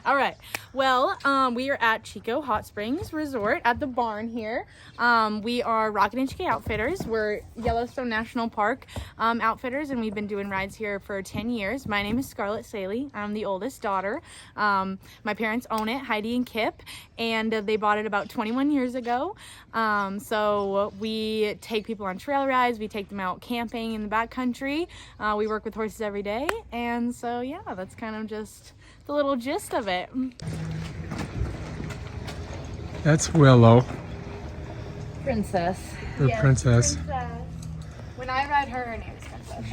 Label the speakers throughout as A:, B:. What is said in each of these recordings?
A: All right. Well, we are at Chico Hot Springs Resort at the barn here. We are Rockin HK Outfitters. We're Yellowstone National Park outfitters, and we've been doing rides here for 10 years. My name is Scarlett Saley. I'm the oldest daughter. My parents own it, Heidi and Kip, and they bought it about 21 years ago. So we take people on trail rides. We take them out camping in the backcountry. We work with horses every day. And so, yeah, that's kind of just the little gist of it.
B: That's Willow.
C: Princess.
B: Or
A: Yes,
B: Princess.
A: When I ride her, her name is Princess.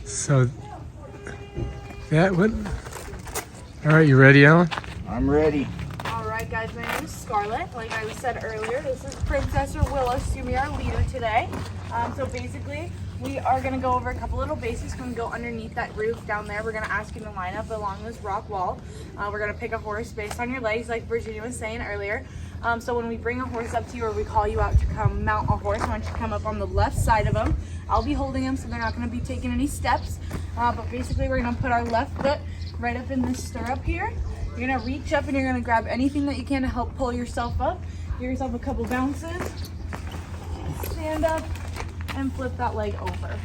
B: So that would. All right, you ready, Alan?
D: I'm ready.
A: All right, guys, my name is Scarlett. Like I said earlier, this is Princess or Willow. She'll be our leader today. So basically, we are going to go over a couple little basics. We're going to go underneath that roof down there. We're going to ask you to line up along this rock wall. We're going to pick a horse based on your legs, like Virginia was saying earlier. So when we bring a horse up to you or we call you out to come mount a horse, I want you to come up on the left side of them. I'll be holding them, so they're not going to be taking any steps. But basically, we're going to put our left foot right up in this stirrup here. You're going to reach up and you're going to grab anything that you can to help pull yourself up. Give yourself a couple bounces. Stand up and flip that leg over.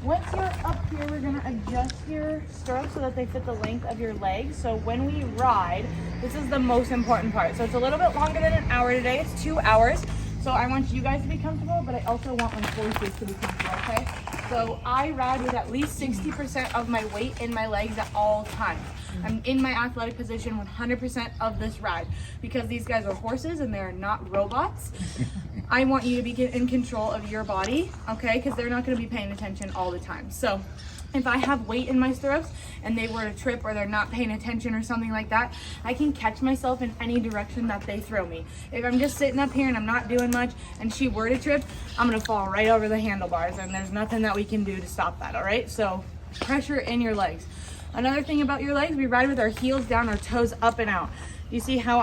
A: Once you're up here, we're going to adjust your stirrups so that they fit the length of your legs. So when we ride, this is the most important part. So it's a little bit longer than an hour today. It's 2 hours. So I want you guys to be comfortable, but I also want my horses to be comfortable, okay? So I ride with at least 60% of my weight in my legs at all times. I'm in my athletic position 100% of this ride because these guys are horses and they're not robots. I want you to be in control of your body, okay? Because they're not going to be paying attention all the time. So if I have weight in my stirrups and they were to trip or they're not paying attention or something like that, I can catch myself in any direction that they throw me. If I'm just sitting up here and I'm not doing much and she were to trip, I'm going to fall right over the handlebars and there's nothing that we can do to stop that, all right? So pressure in your legs. Another thing about your legs, we ride with our heels down, our toes up and out. You see how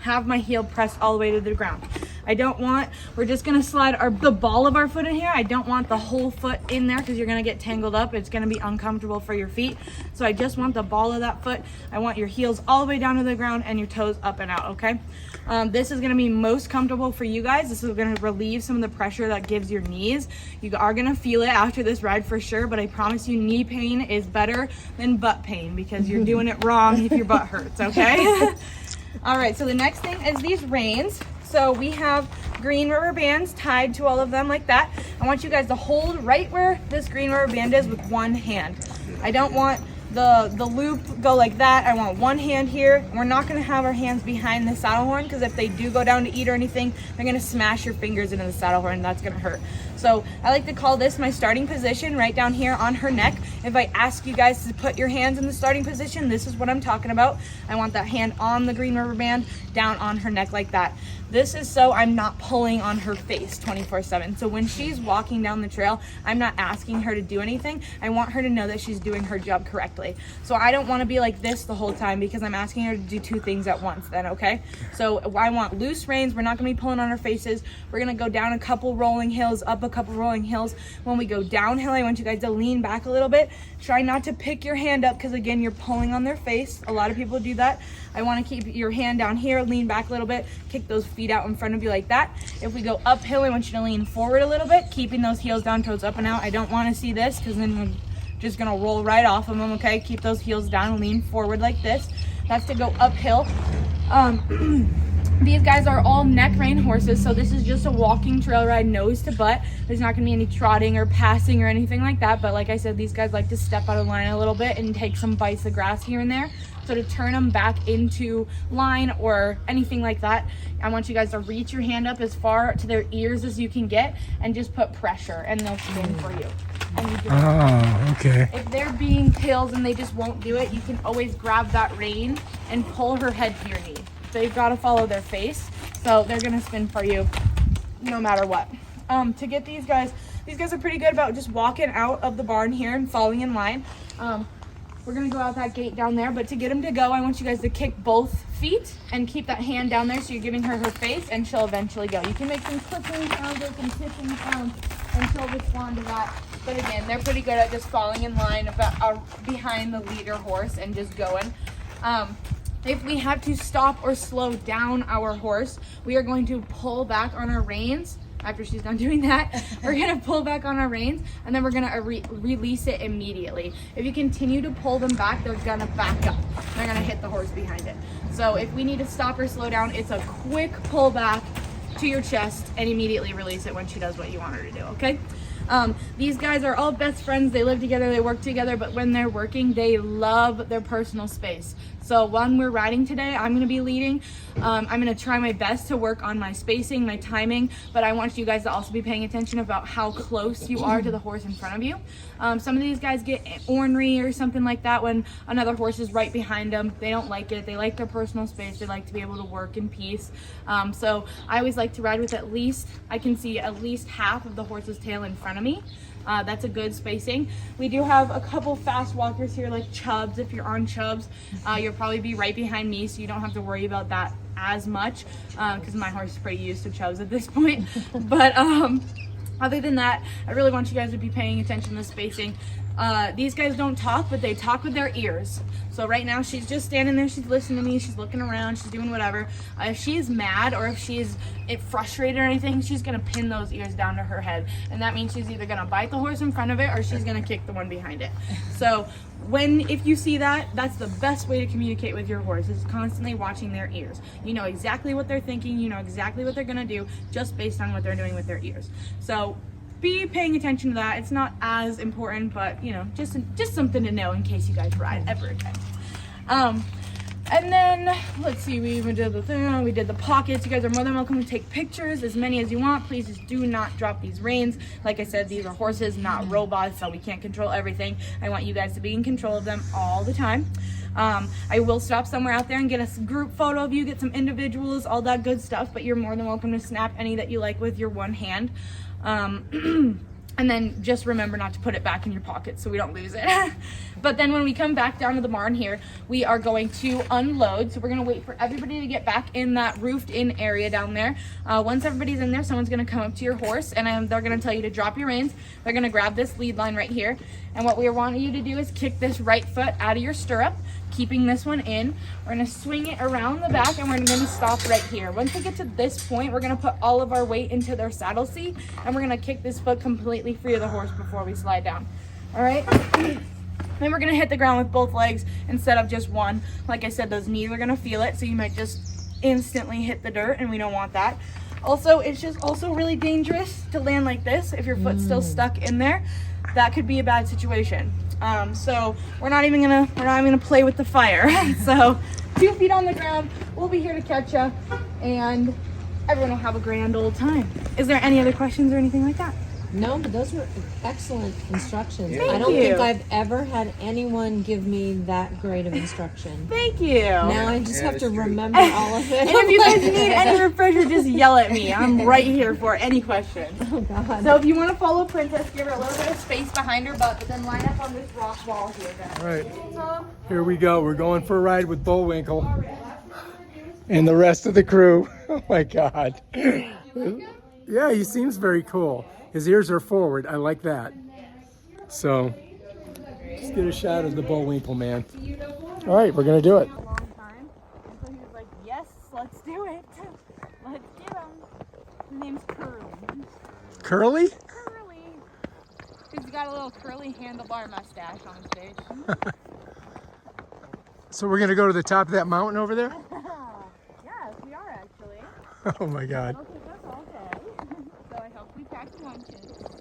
A: have my heel pressed all the way to the ground. We're just gonna slide the ball of our foot in here. I don't want the whole foot in there because you're gonna get tangled up. It's gonna be uncomfortable for your feet. So I just want the ball of that foot. I want your heels all the way down to the ground and your toes up and out, okay? This is gonna be most comfortable for you guys. This is gonna relieve some of the pressure that gives your knees. You are gonna feel it after this ride for sure, but I promise you knee pain is better than butt pain because you're doing it wrong if your butt hurts, okay? All right, so the next thing is these reins. So we have green rubber bands tied to all of them like that. I want you guys to hold right where this green rubber band is with one hand. I don't want the loop go like that. I want one hand here. We're not gonna have our hands behind the saddle horn because if they do go down to eat or anything, they're gonna smash your fingers into the saddle horn and that's gonna hurt. So I like to call this my starting position right down here on her neck. If I ask you guys to put your hands in the starting position, this is what I'm talking about. I want that hand on the green rubber band down on her neck like that. This is so I'm not pulling on her face 24/7. So when she's walking down the trail, I'm not asking her to do anything. I want her to know that she's doing her job correctly. So I don't want to be like this the whole time because I'm asking her to do two things at once then, okay? So I want loose reins. We're not going to be pulling on her faces. We're going to go down a couple rolling hills, up a couple rolling hills. When we go downhill, I want you guys to lean back a little bit. Try not to pick your hand up because again, you're pulling on their face. A lot of people do that. I want to keep your hand down here, lean back a little bit, kick those feet out in front of you like that. If we go uphill, I want you to lean forward a little bit, keeping those heels down, toes up and out. I don't want to see this because then we're just going to roll right off of them, okay? Keep those heels down, lean forward like this. That's to go uphill. These guys are all neck rein horses, so this is just a walking trail ride, nose to butt. There's not going to be any trotting or passing or anything like that, but like I said, these guys like to step out of line a little bit and take some bites of grass here and there. So to turn them back into line or anything like that, I want you guys to reach your hand up as far to their ears as you can get and just put pressure and they'll spin for you. And you do it.
B: Oh, okay.
A: If they're being pills and they just won't do it, you can always grab that rein and pull her head to your knee. They've got to follow their face, so they're gonna spin for you no matter what. To get these guys are pretty good about just walking out of the barn here and falling in line. We're gonna go out that gate down there, but to get them to go, I want you guys to kick both feet and keep that hand down there so you're giving her her face and she'll eventually go. You can make some clicking sounds or some tipping sounds and she'll respond to that But again, they're pretty good at just falling in line behind the leader horse and just going. If we have to stop or slow down our horse, we are going to pull back on our reins. After she's done doing that, we're gonna pull back on our reins, and then we're gonna release it immediately. If you continue to pull them back, they're gonna back up. They're gonna hit the horse behind it. So if we need to stop or slow down, it's a quick pull back to your chest and immediately release it when she does what you want her to do, okay? These guys are all best friends. They live together, they work together, but when they're working, they love their personal space. So when we're riding today, I'm going to be leading. I'm going to try my best to work on my spacing, my timing, but I want you guys to also be paying attention about how close you are to the horse in front of you. Some of these guys get ornery or something like that when another horse is right behind them. They don't like it. They like their personal space. They like to be able to work in peace. So I always like to ride with I can see at least half of the horse's tail in front of me. That's a good spacing. We do have a couple fast walkers here like Chubbs. If you're on Chubbs, you'll probably be right behind me, so you don't have to worry about that as much because my horse is pretty used to Chubbs at this point. But other than that, I really want you guys to be paying attention to spacing. These guys don't talk, but they talk with their ears. So right now she's just standing there, she's listening to me, she's looking around, she's doing whatever. If she's mad or if she's frustrated or anything, she's gonna pin those ears down to her head. And that means she's either gonna bite the horse in front of it or she's gonna kick the one behind it. So if you see that, that's the best way to communicate with your horse, is constantly watching their ears. You know exactly what they're thinking, you know exactly what they're gonna do just based on what they're doing with their ears. So be paying attention to that. It's not as important, but you know, just something to know in case you guys ride ever again. And then let's see, we even did the thing, we did the pockets. You guys are more than welcome to take pictures, as many as you want. Please just do not drop these reins. Like I said, these are horses, not robots, so we can't control everything. I want you guys to be in control of them all the time. I will stop somewhere out there and get a group photo of you, get some individuals, all that good stuff, but you're more than welcome to snap any that you like with your one hand. And then just remember not to put it back in your pocket so we don't lose it. But then when we come back down to the barn here, we are going to unload. So we're gonna wait for everybody to get back in that roofed in area down there. Once everybody's in there, someone's gonna come up to your horse and they're gonna tell you to drop your reins. They're gonna grab this lead line right here. And what we want you to do is kick this right foot out of your stirrup, keeping this one in. We're gonna swing it around the back and we're gonna stop right here. Once we get to this point, we're gonna put all of our weight into their saddle seat and we're gonna kick this foot completely free of the horse before we slide down. All right? Then we're gonna hit the ground with both legs instead of just one. Like I said, those knees are gonna feel it, so you might just instantly hit the dirt, and we don't want that. Also, it's just also really dangerous to land like this if your foot's still stuck in there. That could be a bad situation. So we're not even gonna play with the fire. So 2 feet on the ground, we'll be here to catch you, and everyone will have a grand old time. Is there any other questions or anything like that?
C: No, but those were excellent instructions.
A: Thank
C: I don't
A: you.
C: think I've ever had anyone give me that great of instruction.
A: Thank you.
C: Now I just have to remember all of it.
A: And if you guys need any refresher, just yell at me. I'm right here for any questions.
C: Oh God.
A: So if you want to follow Princess, give her a little bit of space behind her butt, but then line up on this rock wall here, guys.
B: All right, here we go. We're going for a ride with Bullwinkle and the rest of the crew. Oh my God. Yeah, he seems very cool. His ears are forward. I like that. So, let's get a shot of the Bullwinkle man. All right, we're gonna do it.
A: A long time, and so he was like, "Yes, let's do it. Let's get him." His name's Curly.
B: Curly?
A: Curly. He's got a little curly handlebar mustache on his face.
B: So we're gonna go to the top of that mountain over there?
A: Yes, we are actually.
B: Oh my God.
A: It'll take us all day. So I hope we packed lunches.